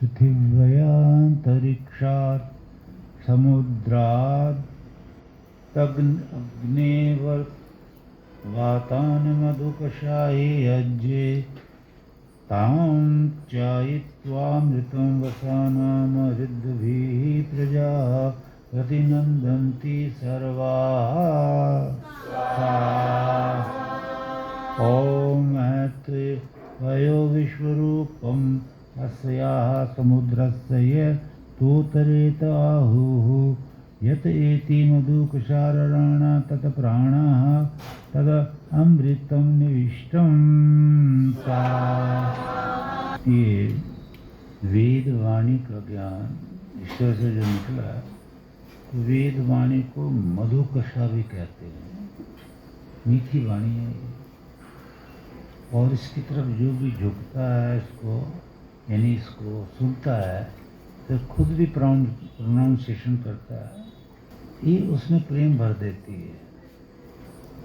पृथिव्यन्तरिक्षात् समुद्रात् अग्नेवर्वातान् मधुकषाये यज्ञे तां चायित्वामृतं वसानामऋद्भिः प्रजा प्रतिनन्दन्ति सर्वाः। ॐ महत्त्वे वयो विश्वरूपम् अस्याः समुद्रस्य तोतरेत आहुः यत एति मधुकषारराणा तत् प्राणाः तद अमृतं निविष्टं सा। ये वेद वाणी का ज्ञान ईश्वर से जो निकला, तो वेद वाणी को मधुकषा भी कहते हैं। मीठी वाणी है ये, और इसकी तरफ जो भी झुकता है इसको, यानी इसको सुनता है, तो खुद भी प्रोनाउंसिएशन करता है, ये उसमें प्रेम भर देती है।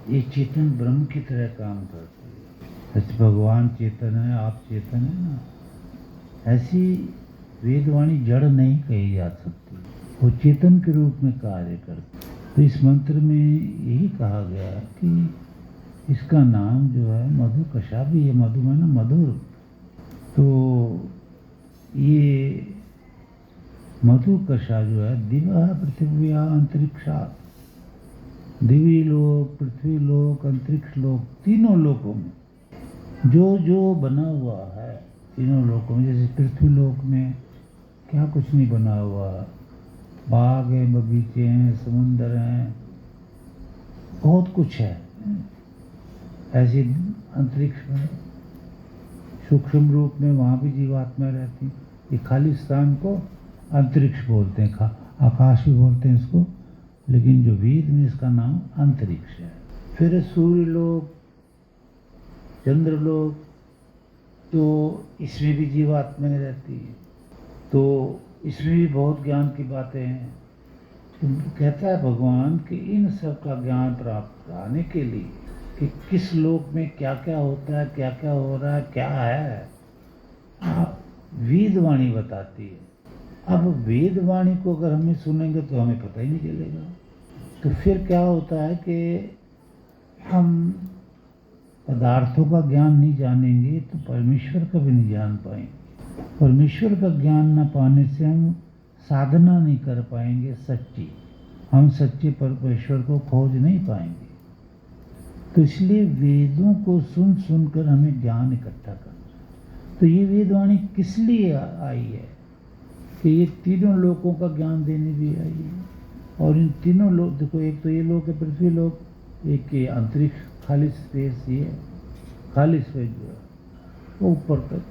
ये चेतन ब्रह्म की तरह काम करती है। जैसे भगवान चेतन है, आप चेतन है ना, ऐसी वेदवाणी जड़ नहीं कही जा सकती, वो चेतन के रूप में कार्य करती। तो इस मंत्र में यही कहा गया कि इसका नाम जो है मधुकषा भी है। मधु में ना मधुर, तो ये मधुकषा जो है दिव्य पृथ्व्या अंतरिक्षा, दिव्य लोक, पृथ्वी लोक, अंतरिक्ष लोक, तीनों लोकों में जो जो बना हुआ है, तीनों लोकों में। जैसे पृथ्वी लोक में क्या कुछ नहीं बना हुआ, बाग है, बगीचे हैं, समुंदर हैं, बहुत कुछ है। ऐसे अंतरिक्ष में सूक्ष्म रूप में वहाँ भी जीवात्मा रहती। ये खाली स्थान को अंतरिक्ष बोलते हैं, आकाश भी बोलते हैं इसको, लेकिन जो वेद में इसका नाम अंतरिक्ष है। फिर सूर्यलोक, चंद्रलोक, तो इसमें भी जीवात्मा रहती है, तो इसमें भी बहुत ज्ञान की बातें हैं। तो कहता है भगवान कि इन सब का ज्ञान प्राप्त कराने के लिए कि किस लोक में क्या क्या होता है, क्या क्या हो रहा है, क्या है, वेदवाणी बताती है। अब वेदवाणी को अगर हमें सुनेंगे तो हमें पता ही नहीं चलेगा। तो फिर क्या होता है कि हम पदार्थों का ज्ञान नहीं जानेंगे तो परमेश्वर का भी नहीं जान पाएंगे। परमेश्वर का ज्ञान न पाने से हम साधना नहीं कर पाएंगे सच्ची, हम सच्चे परमेश्वर को खोज नहीं पाएंगे। तो इसलिए वेदों को सुन सुनकर हमें ज्ञान इकट्ठा करना। तो ये वेदवाणी किस लिए आई है कि ये तीनों लोकों का ज्ञान देने भी आई है। और इन तीनों लोक, देखो एक तो ये लोक है पृथ्वी लोक, एक ये अंतरिक्ष खाली स्पेस, ये खाली स्पेस जो है वो ऊपर तक,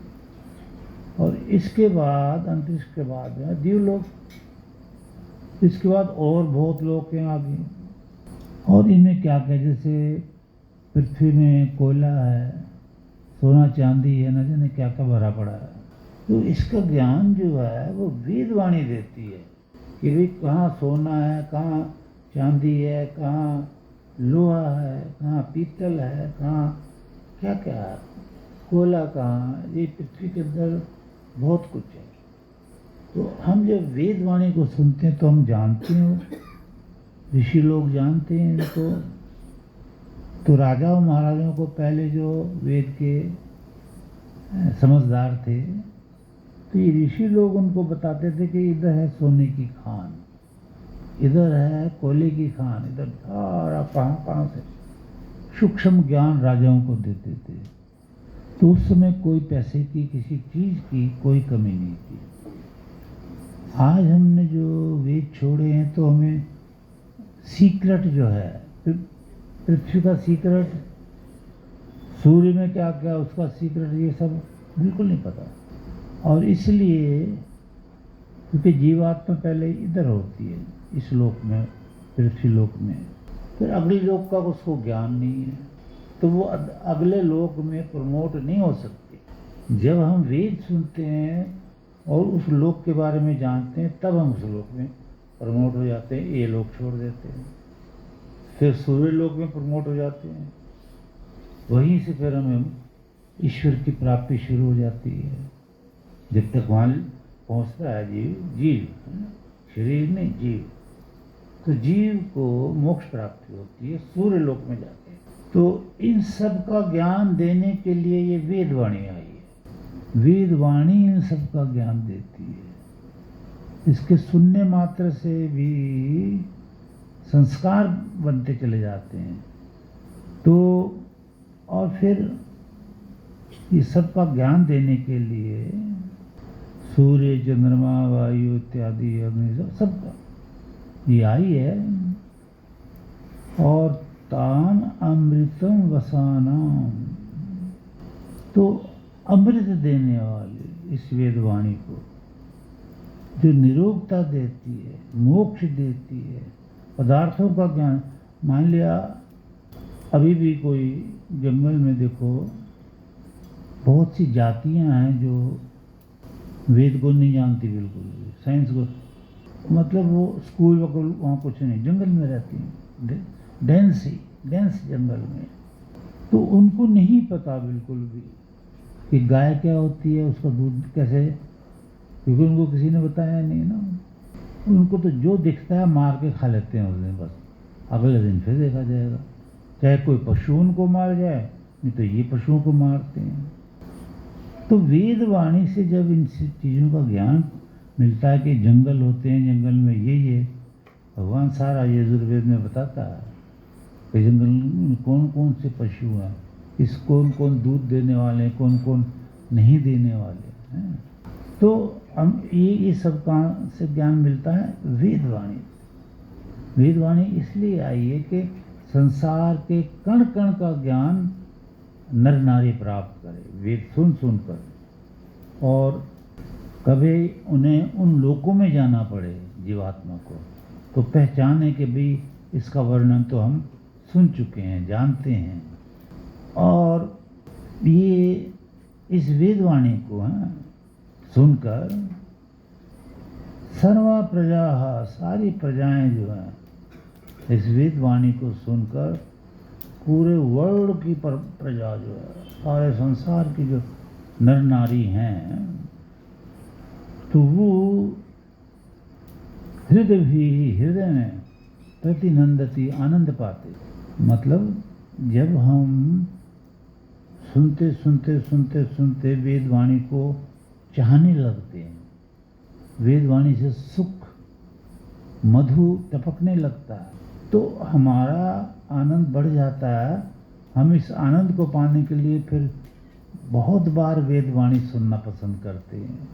और इसके बाद अंतरिक्ष के बाद जो है दिवलोक, इसके बाद और बहुत लोक हैं आगे। और इनमें क्या क्या, जैसे पृथ्वी में कोयला है, सोना चांदी है, न जाने क्या क्या भरा पड़ा है। तो इसका ज्ञान जो है वो वेदवाणी देती है कि भाई कहाँ सोना है, कहाँ चांदी है, कहाँ लोहा है, कहाँ पीतल है, कहाँ क्या क्या है, कोयला कहाँ, ये पृथ्वी के अंदर बहुत कुछ है। तो हम जब वेदवाणी को सुनते हैं तो हम जानते हैं, ऋषि लोग जानते हैं। तो राजाओं महाराजाओं को पहले जो वेद के समझदार थे, तो ये ऋषि लोग उनको बताते थे कि इधर है सोने की खान, इधर है कोयले की खान, इधर सारा कहाँ से सूक्ष्म ज्ञान राजाओं को देते थे। तो उस समय कोई पैसे की, किसी चीज़ की कोई कमी नहीं थी। आज हमने जो वेद छोड़े हैं तो हमें सीक्रेट जो है, पृथ्वी का सीक्रेट, सूर्य में क्या क्या उसका सीक्रेट, ये सब बिल्कुल नहीं पता। और इसलिए क्योंकि जीवात्मा पहले इधर होती है इस लोक में, पृथ्वी लोक में, फिर अगले लोक का उसको ज्ञान नहीं है, तो वो अगले लोक में प्रमोट नहीं हो सकती। जब हम वेद सुनते हैं और उस लोक के बारे में जानते हैं, तब हम उस लोक में प्रमोट हो जाते हैं। ये लोक छोड़ देते हैं, फिर सूर्य लोक में प्रमोट हो जाते हैं, वहीं से फिर हमें ईश्वर की प्राप्ति शुरू हो जाती है। जब तक वहाँ पहुंचता है जीव है ना? शरीर नहीं, जीव। तो जीव को मोक्ष प्राप्ति होती है सूर्य लोक में जाके। तो इन सब का ज्ञान देने के लिए ये वेदवाणी आई है। वेदवाणी इन सब का ज्ञान देती है। इसके सुनने मात्र से भी संस्कार बनते चले जाते हैं। तो और फिर ये सब का ज्ञान देने के लिए सूर्य, चंद्रमा, वायु इत्यादि अग्नि सबका ये आई है। और तान अमृतम वसानाम, तो अमृत देने वाले इस वेदवाणी को, जो निरोगता देती है, मोक्ष देती है, पदार्थों का ज्ञान। मान लिया अभी भी कोई जंगल में देखो बहुत सी जातियां हैं जो वेद को नहीं जानती बिल्कुल भी, साइंस को, मतलब वो स्कूल वकूल वहाँ कुछ नहीं, जंगल में रहती हैं, डेंस जंगल में। तो उनको नहीं पता बिल्कुल भी कि गाय क्या होती है, उसका दूध कैसे, क्योंकि उनको किसी ने बताया नहीं ना। उनको तो जो दिखता है मार के खा लेते हैं उस दिन, बस अगले दिन फिर देखा जाएगा। चाहे कोई पशु उनको मार जाए, नहीं तो ये पशुओं को मारते हैं। तो वेदवाणी से जब इन चीज़ों का ज्ञान मिलता है कि जंगल होते हैं, जंगल में ये भगवान सारा यजुर्वेद में बताता है कि जंगल में कौन कौन से पशु हैं, इस कौन कौन दूध देने वाले हैं, कौन कौन नहीं देने वाले हैं। तो हम ये सब का से ज्ञान मिलता है वेदवाणी। वेदवाणी इसलिए आई है कि संसार के कण कण का ज्ञान नर नारी प्राप्त करे, वेद सुन कर, और कभी उन्हें उन लोकों में जाना पड़े जीवात्मा को, तो पहचाने कि भाई इसका वर्णन तो हम सुन चुके हैं, जानते हैं। और ये इस वेदवाणी को सुनकर सर्वा प्रजा, सारी प्रजाएं जो हैं इस वेदवाणी को सुनकर, पूरे वर्ल्ड की प्रजा जो है, सारे संसार की जो नर नारी हैं, तो वो हृदय में प्रतिनंदती, आनंद पाते। मतलब जब हम सुनते वेदवाणी को चाहने लगते हैं, वेदवाणी से सुख मधु टपकने लगता है, तो हमारा आनंद बढ़ जाता है। हम इस आनंद को पाने के लिए फिर बहुत बार वेदवाणी सुनना पसंद करते हैं।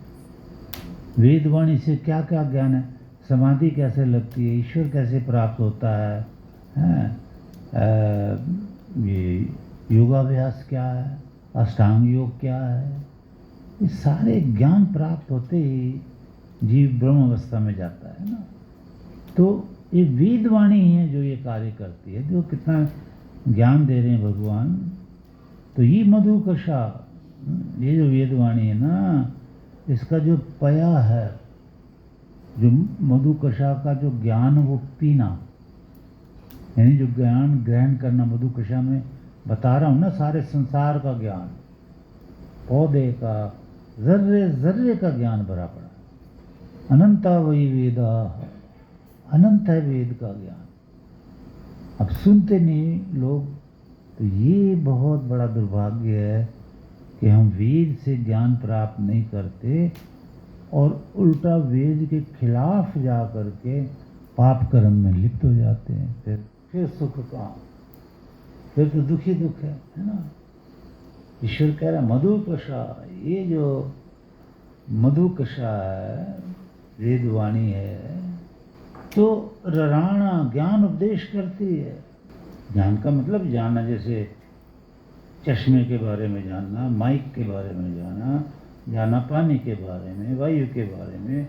वेदवाणी से क्या क्या ज्ञान है, समाधि कैसे लगती है, ईश्वर कैसे प्राप्त होता है, ये योगाभ्यास क्या है, अष्टांग योग क्या है, ये सारे ज्ञान प्राप्त होते ही जीव ब्रह्म अवस्था में जाता है ना। तो ये वेदवाणी है जो ये कार्य करती है, जो कितना ज्ञान दे रहे हैं भगवान। तो ये मधुकशा, ये जो वेदवाणी है ना, इसका जो पया है, जो मधुकशा का जो ज्ञान वो पीना, यानी जो ज्ञान ग्रहण करना, मधुकशा में बता रहा हूँ ना, सारे संसार का ज्ञान, पौधे का, जर्रे जर्रे का ज्ञान भरा पड़ा। अनंता वही वेदा, अनंत है वेद का ज्ञान। अब सुनते नहीं लोग, तो ये बहुत बड़ा दुर्भाग्य है कि हम वेद से ज्ञान प्राप्त नहीं करते और उल्टा वेद के खिलाफ जा करके पाप कर्म में लिप्त हो जाते हैं। फिर सुख कहाँ, फिर तो दुख ही दुख है ना। ईश्वर कह रहा है मधुकशा, ये जो मधुकशा है, वेदवाणी है, तो रराणा ज्ञान उपदेश करती है। ज्ञान का मतलब जानना, जैसे चश्मे के बारे में जानना, माइक के बारे में जाना पानी के बारे में, वायु के बारे में,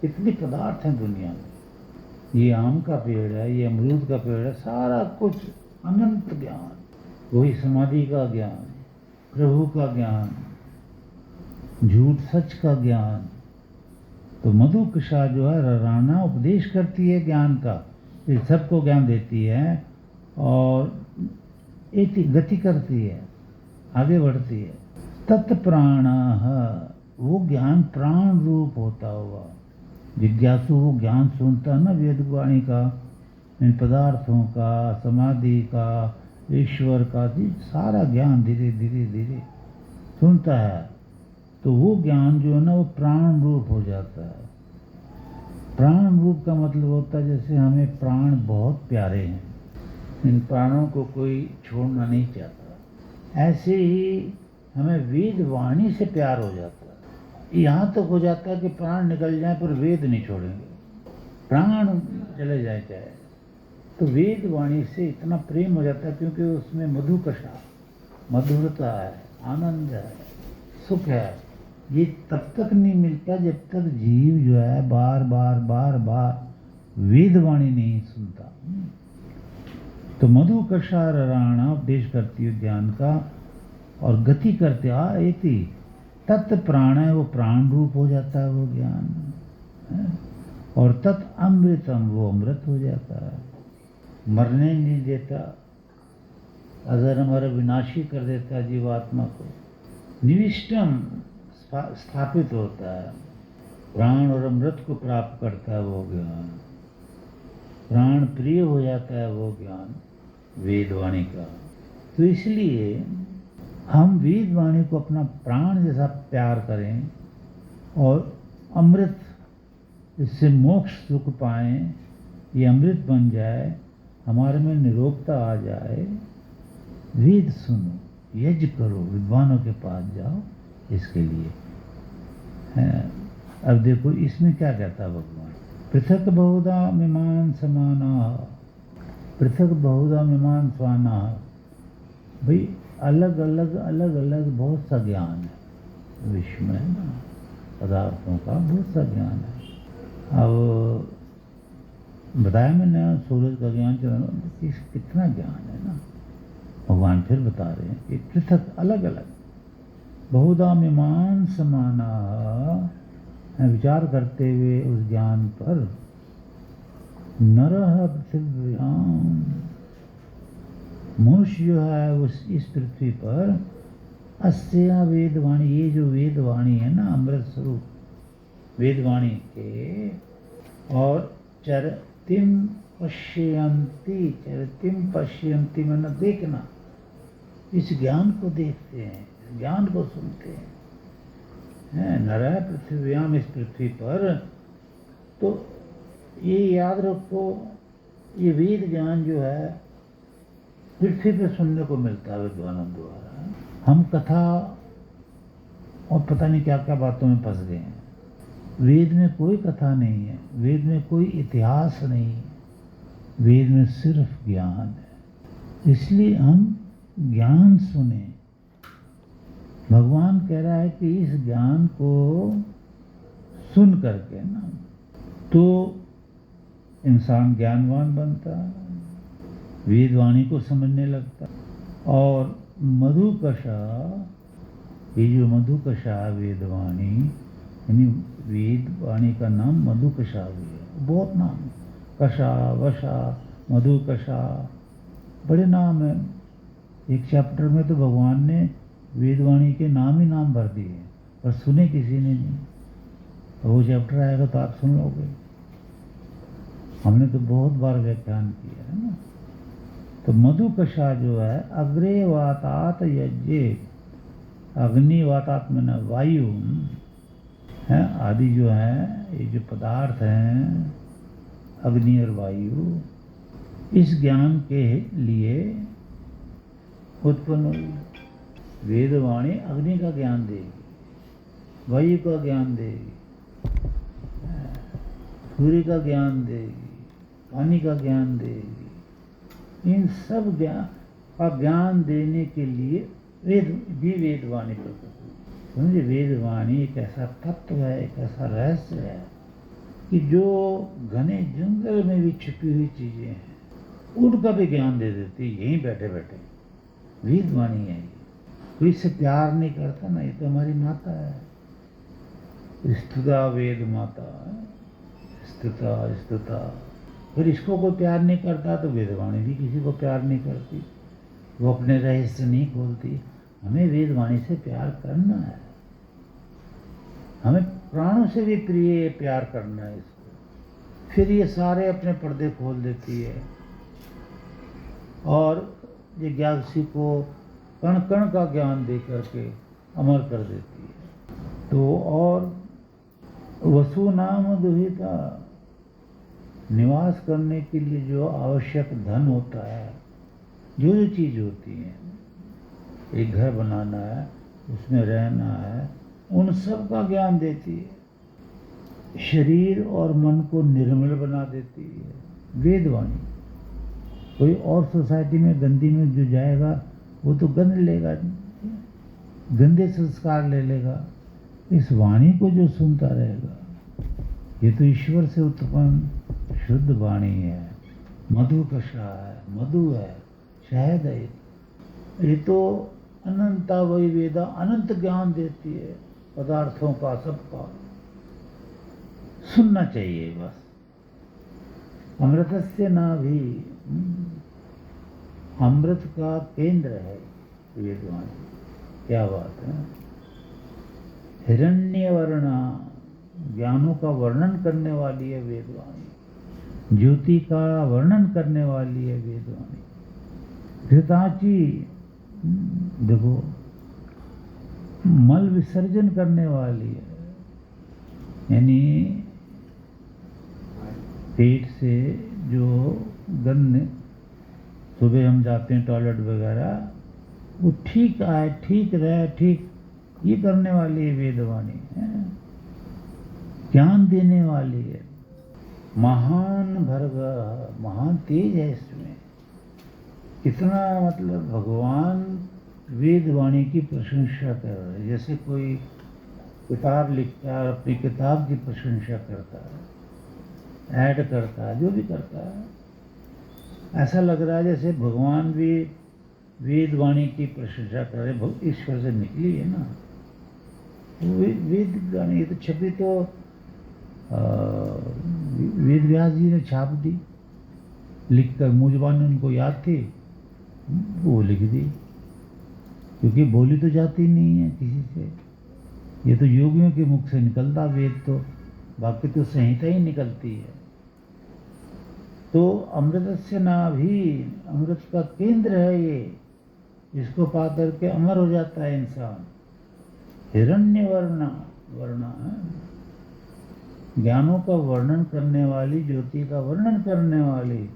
इतने पदार्थ हैं दुनिया में। ये आम का पेड़ है, ये अमरूद का पेड़ है, सारा कुछ अनंत ज्ञान। वही समाधि का ज्ञान, प्रभु का ज्ञान, झूठ सच का ज्ञान। तो मधुकशा जो है रराना उपदेश करती है ज्ञान का, इस सबको ज्ञान देती है और एक गति करती है, आगे बढ़ती है। तत्प्राणाः, वो ज्ञान प्राण रूप होता हुआ। जिज्ञासु वो ज्ञान सुनता है ना वेद वाणी का, इन पदार्थों का, समाधि का, ईश्वर का, सारा ज्ञान धीरे धीरे धीरे सुनता है, तो वो ज्ञान जो है ना वो प्राण रूप हो जाता है। प्राण रूप का मतलब होता है जैसे हमें प्राण बहुत प्यारे हैं, इन प्राणों को कोई छोड़ना नहीं चाहता, ऐसे ही हमें वेद वाणी से प्यार हो जाता है। यहाँ तक हो जाता है कि प्राण निकल जाए पर वेद नहीं छोड़ेंगे, प्राण चले जाए चाहे, तो वेद वाणी से इतना प्रेम हो जाता है क्योंकि उसमें मधुकषा, मधुरता है, आनंद है, सुख है। ये तब तक नहीं मिलता जब तक जीव जो है बार बार बार बार वेद वाणी नहीं सुनता। तो मधुकषा राणा उपदेश करती है ज्ञान का, और गति करते आती तत् प्राण है, वो प्राण रूप हो जाता है वो ज्ञान, और तत् अमृतम, वो अमृत हो जाता है, मरने नहीं देता, अजर अमर विनाशी कर देता है जीवात्मा को, निविष्टम स्थापित होता है, प्राण और अमृत को प्राप्त करता है वो ज्ञान, प्राण प्रिय हो जाता है वो ज्ञान वेदवाणी का। तो इसलिए हम वेदवाणी को अपना प्राण जैसा प्यार करें और अमृत, इससे मोक्ष सुख पाएं, ये अमृत बन जाए, हमारे में निरोगता आ जाए। वेद सुनो, यज्ञ करो, विद्वानों के पास जाओ, इसके लिए है। अब देखो इसमें क्या कहता है भगवान, पृथक बहुधा मिमान समाना, पृथक बहुधा मिमान स्वाना। भाई अलग अलग अलग अलग बहुत सा ज्ञान है विश्व में, है ना, पदार्थों का बहुत सा ज्ञान है। अब बताया मैंने सूरज का ज्ञान, चंद्रमा, कितना ज्ञान है ना, भगवान फिर बता रहे हैं कि पृथक अलग अलग बहुधा मिमान समाना, विचार करते हुए उस ज्ञान पर, नरः पृथिव्याम, मनुष्य जो है उस इस पृथ्वी पर, अस्या वेदवाणी, ये जो वेदवाणी है ना अमृत स्वरूप वेदवाणी के, और चरतिम पश्यन्ति, चरतिम पश्यन्ति मैंने देखना, इस ज्ञान को देखते हैं, ज्ञान को सुनते हैं, नरः पृथिव्याम, इस पृथ्वी पर। तो ये याद रखो, ये वेद ज्ञान जो है पृथ्वी पे सुनने को मिलता है विद्वानों द्वारा। हम कथा और पता नहीं क्या क्या बातों में फंस गए हैं। वेद में कोई कथा नहीं है, वेद में कोई इतिहास नहीं है, वेद में सिर्फ ज्ञान है। इसलिए हम ज्ञान सुने। भगवान कह रहा है कि इस ज्ञान को सुन करके ना, तो इंसान ज्ञानवान बनता, वेदवाणी को समझने लगता। और मधुकषा, ये जो मधुकषा वेदवाणी, यानी वेदवाणी का नाम मधुकषा भी है, बहुत नाम, कषा, वशा, मधुकषा, बड़े नाम है। एक चैप्टर में तो भगवान ने वेदवाणी के नाम ही नाम भर दिए, पर सुने किसी ने नहीं। तो वो चैप्टर आएगा तो आप सुन लोगे, हमने तो बहुत बार व्याख्यान किया है ना। तो मधुकषा जो है, अग्रे वातात यज्ञे, अग्नि वातात में वायु है, आदि जो है ये जो पदार्थ हैं अग्नि और वायु, इस ज्ञान के लिए उत्पन्न हुई। वेदवाणी अग्नि का ज्ञान देगी, वायु का ज्ञान देगी, सूर्य का ज्ञान देगी, पानी का ज्ञान देगी। इन सब ज्ञान का ज्ञान देने के लिए वेदवाणी प्रकट हुई। समझे, वेदवाणी एक ऐसा तत्व है, एक ऐसा रहस्य है कि जो घने जंगल में भी छिपी हुई चीजें हैं उनका भी ज्ञान दे देती, यहीं बैठे बैठे। वेदवाणी है, कोई इससे प्यार नहीं करता ना, ये तो हमारी माता है, स्तुता वेद माता, स्तुता। फिर इसको कोई प्यार नहीं करता तो वेदवाणी भी किसी को प्यार नहीं करती, वो अपने रहस्य नहीं खोलती। हमें वेदवाणी से प्यार करना है, हमें प्राणों से भी प्रिय प्यार करना है इसको। फिर ये सारे अपने पर्दे खोल देती है और जिज्ञासु को कण कण का ज्ञान दे करके अमर कर देती है। तो और वसु नाम दुहिता, निवास करने के लिए जो आवश्यक धन होता है, जो जो चीज़ होती है, एक घर बनाना है, उसमें रहना है, उन सब का ज्ञान देती है। शरीर और मन को निर्मल बना देती है वेदवाणी। कोई और सोसाइटी में गंदी में जो जाएगा वो तो गंद लेगा, गंदे संस्कार ले लेगा। इस वाणी को जो सुनता रहेगा, ये तो ईश्वर से उत्पन्न शुद्ध वाणी है, मधु कषा है, मधु है, शहद है। ये तो अनंता वही वेदा, अनंत ज्ञान देती है पदार्थों का, सबका। सुनना चाहिए बस। अमृतस्य नाभि, अमृत का केंद्र है वेदवाणी। क्या बात है। हिरण्यवर्णा, ज्ञानों का वर्णन करने वाली है वेदवाणी। ज्योति का वर्णन करने वाली है वेदवाणी। घृताची, देखो, मल विसर्जन करने वाली है, यानी पेट से जो गंद, सुबह हम जाते हैं टॉयलेट वगैरह, वो ठीक आए, ठीक रहे, ठीक, ये करने वाली है वेदवाणी है। ज्ञान देने वाली है। महान भर्ग, महान तेज है इसमें। कितना मतलब भगवान वेदवाणी की प्रशंसा कर रहे हैं। जैसे कोई किताब लिखता है, अपनी किताब की प्रशंसा करता है, ऐड करता है, जो भी करता है, ऐसा लग रहा है जैसे भगवान भी वेदवाणी की प्रशंसा कर रहे। ईश्वर से निकली है ना वेद वाणी। ये तो छपी तो वेद व्यास जी ने छाप दी, लिखकर। मुँह ज़बान उनको याद थी, वो लिख दी, क्योंकि बोली तो जाती नहीं है किसी से। ये तो योगियों के मुख से निकलता वेद, तो बाकी तो संहिता ही निकलती है। तो अमृतस्य नाभि, अमृत का केंद्र है ये, जिसको पा करके अमर हो जाता है इंसान। हिरण्यवर्णा, वर्णा है, ज्ञानों का वर्णन करने वाली, ज्योति का वर्णन करने वाली,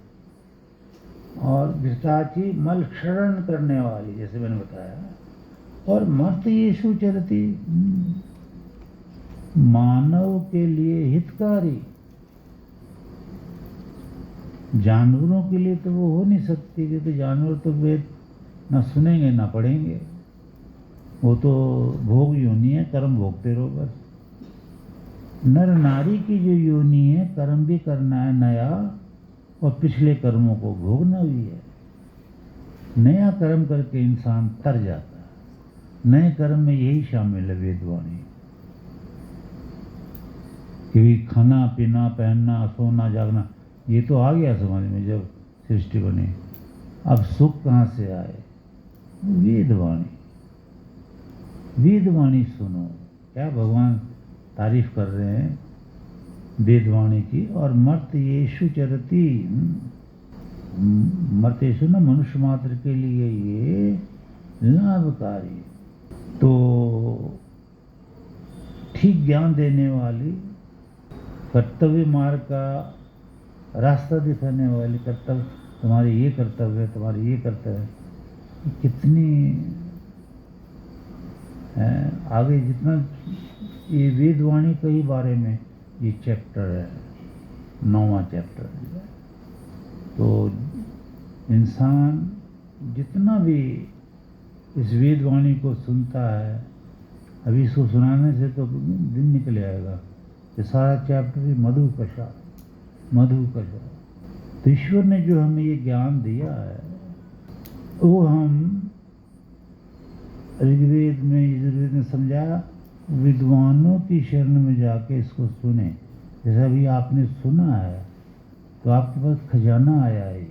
और घृताची, मल क्षरण करने वाली, जैसे मैंने बताया। और मर्त येषु चरति, मानव के लिए हितकारी। जानवरों के लिए तो वो हो नहीं सकती, क्योंकि जानवर तो वेद ना सुनेंगे ना पढ़ेंगे। वो तो भोग योनि है, कर्म भोगते रहो बस। नर नारी की जो योनि है, कर्म भी करना है नया, और पिछले कर्मों को भोगना भी है। नया कर्म करके इंसान तर जाता है। नए कर्म में यही शामिल है वेदवाणी। क्योंकि खाना पीना, पहनना, सोना, जागना, ये तो आ गया समझ में जब सृष्टि बनी। अब सुख कहाँ से आए? वेदवाणी। वेदवाणी सुनो। क्या भगवान तारीफ कर रहे हैं वेदवाणी की। और मर्त येषु चरति, मर्तेषु न, मनुष्य मात्र के लिए ये लाभकारी। तो ठीक ज्ञान देने वाली, कर्तव्य मार्ग का रास्ता दिखाने वाली, कर्तव्य, तुम्हारे ये कर्तव्य है, तुम्हारे ये कर्तव्य है, कितनी है। आगे जितना ये वेदवाणी के बारे में ये चैप्टर है, 9वां चैप्टर है। तो इंसान जितना भी इस वेदवाणी को सुनता है, अभी इसको सुनाने से तो दिन निकल आएगा। ये सारा चैप्टर भी मधु कषा, मधु कषा। तो ईश्वर ने जो हमें ये ज्ञान दिया है, वो हम ऋग्वेद में, यजुर्वेद में समझाया, विद्वानों की शरण में जाके इसको सुने। जैसा अभी आपने सुना है, तो आपके पास खजाना आया है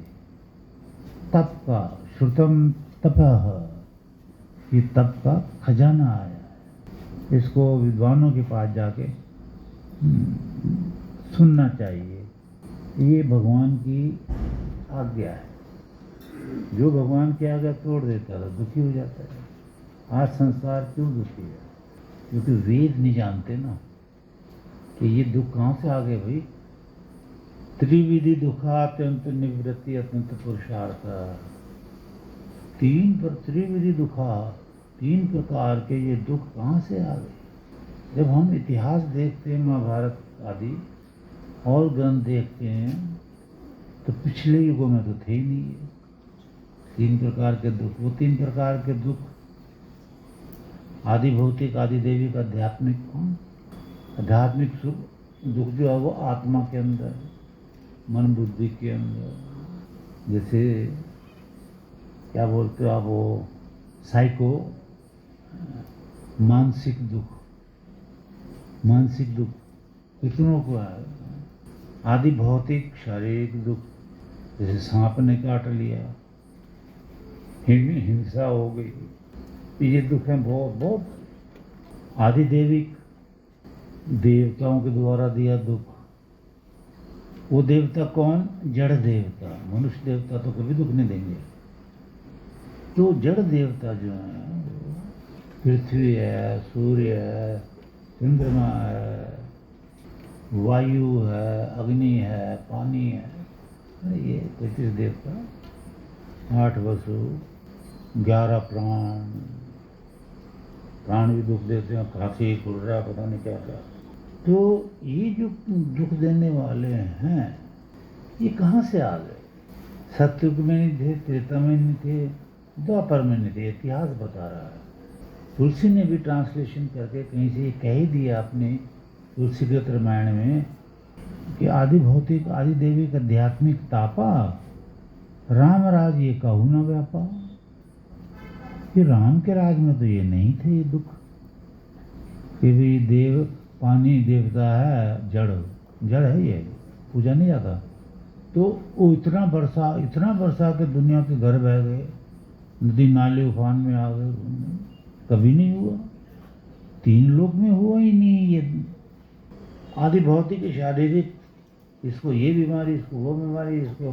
तप का। श्रुतम तपः, ये तप का खजाना आया है। इसको विद्वानों के पास जाके सुनना चाहिए। ये भगवान की आज्ञा है। जो भगवान की आज्ञा तोड़ देता है दुखी हो जाता है। आज संसार क्यों दुखी है? क्योंकि वेद नहीं जानते ना कि ये दुख कहाँ से आ गए भाई। त्रिविधि दुखा अत्यंत निवृत्ति अत्यंत पुरुषार्थ। त्रिविधि दुखा, 3 प्रकार के ये दुख कहाँ से आ गए? जब हम इतिहास देखते हैं, महाभारत आदि और ग्रंथ देखते हैं, तो पिछले युगों में तो थे ही नहीं है 3 प्रकार के दुख। वो 3 प्रकार के दुख आदि भौतिक, आदि दैविक, आध्यात्मिक सुख दुख जो है वो आत्मा के अंदर, मन बुद्धि के अंदर। जैसे क्या बोलते हो आप, वो साइको, मानसिक दुख कितनों को है। आदि भौतिक शारीरिक दुख, जैसे सांप ने काट लिया, हिंसा हो गई, ये दुख है बहुत। आदि दैविक, देवताओं के द्वारा दिया दुख। वो देवता कौन? जड़ देवता। मनुष्य देवता तो कभी दुख नहीं देंगे। तो जड़ देवता जो है, पृथ्वी है, सूर्य है, चंद्रमा है, वायु है, अग्नि है, पानी है, ये 33 देवता, 8 वसु, 11 प्राण भी दुख देते हैं, खांसी, खुर्रा, पता नहीं क्या क्या। तो ये जो दुख देने वाले हैं, ये कहाँ से आ गए? सतयुग में नहीं थे, त्रेता में नहीं थे, द्वापर में नहीं थे। इतिहास बता रहा है। तुलसी ने भी ट्रांसलेशन करके कहीं से ये कह ही दिया अपने तुलसीकृत रामायण में कि आदि भौतिक, आदि दैविक, आध्यात्मिक तापा, राम राज ये कहू न व्यापा। कि राम के राज में तो ये नहीं थे ये दुख कि भी देव, पानी देवता है, जड़ है, ये पूजा नहीं जाता। तो वो इतना बरसा के दुनिया के घर बह गए, नदी नाले उफान में आ गए। कभी नहीं हुआ, 3 लोक में हुआ ही नहीं। ये आदि भौतिक, शारीरिक, इसको ये बीमारी, इसको वो बीमारी, इसको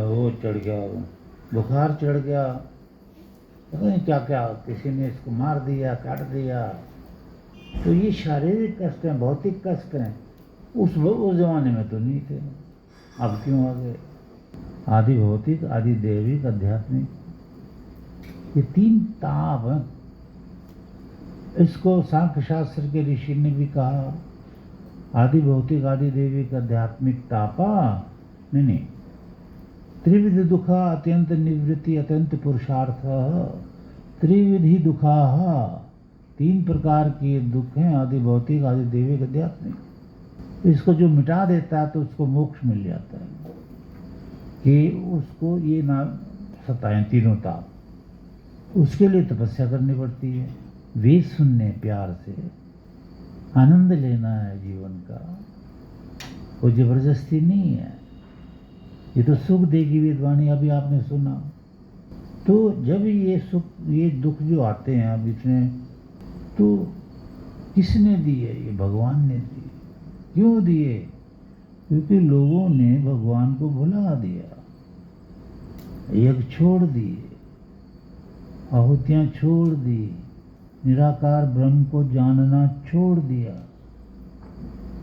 वो चढ़ गया, बुखार चढ़ गया, पता नहीं क्या क्या, किसी ने इसको मार दिया, काट दिया। तो ये शारीरिक कष्ट हैं, भौतिक कष्ट हैं। उस जमाने में तो नहीं थे, अब क्यों आ गए? आदि भौतिक, आदि दैविक, आध्यात्मिक, ये 3 ताप हैं। इसको सांख्य शास्त्र के ऋषि ने भी कहा, आदि भौतिक, आदि दैविक, आध्यात्मिक तापा, नहीं, त्रिविधि दुखा अत्यंत निवृत्ति अत्यंत पुरुषार्थ। त्रिविधि दुखा, 3 प्रकार के दुख हैं, आदि भौतिक, आदि दैविक, आध्यात्मिक। इसको जो मिटा देता है तो उसको मोक्ष मिल जाता है, कि उसको ये ना सताएं 3 ताप। उसके लिए तपस्या करनी पड़ती है, वेद सुनने प्यार से, आनंद लेना है जीवन का, वो जबरदस्ती नहीं है। ये तो सुख देगी वेदवाणी, अभी आपने सुना। तो जब ये सुख, ये दुख जो आते हैं अब इसमें, तो किसने दिए? ये भगवान ने दिए। क्यों दिए? क्योंकि लोगों ने भगवान को भुला दिया, यज्ञ छोड़ दिए, आहुतियाँ छोड़ दी, निराकार ब्रह्म को जानना छोड़ दिया,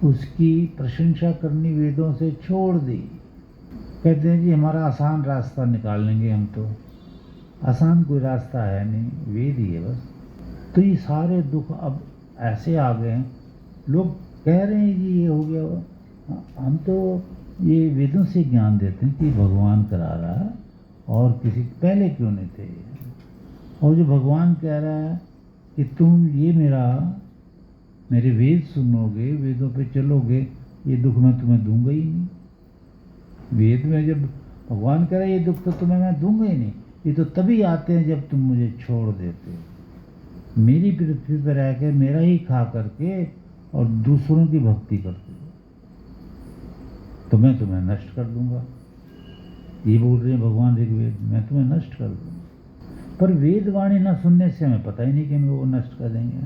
उसकी प्रशंसा करनी वेदों से छोड़ दी। कहते हैं जी हमारा आसान रास्ता निकाल लेंगे हम, तो आसान कोई रास्ता है नहीं, वेद ही है बस। तो ये सारे दुख अब ऐसे आ गए हैं, लोग कह रहे हैं जी ये हो गया। हम तो ये वेदों से ज्ञान देते हैं कि भगवान करा रहा है, और किसी पहले क्यों नहीं थे। और जो भगवान कह रहा है कि तुम ये मेरे वेद सुनोगे, वेदों पे चलोगे, ये दुख मैं तुम्हें दूंगा ही नहीं। वेद में जब भगवान कह रहा है ये दुख तो तुम्हें मैं दूंगा ही नहीं, ये तो तभी आते हैं जब तुम मुझे छोड़ देते हो, मेरी पृथ्वी पर रह के मेरा ही खा करके और दूसरों की भक्ति करते हो, तो मैं तुम्हें नष्ट कर दूंगा। ये बोल रहे हैं भगवान ऋग्वेद, मैं तुम्हें नष्ट कर दूंगा। पर वेदवाणी न सुनने से हमें पता ही नहीं कि हमें वो नष्ट कर देंगे।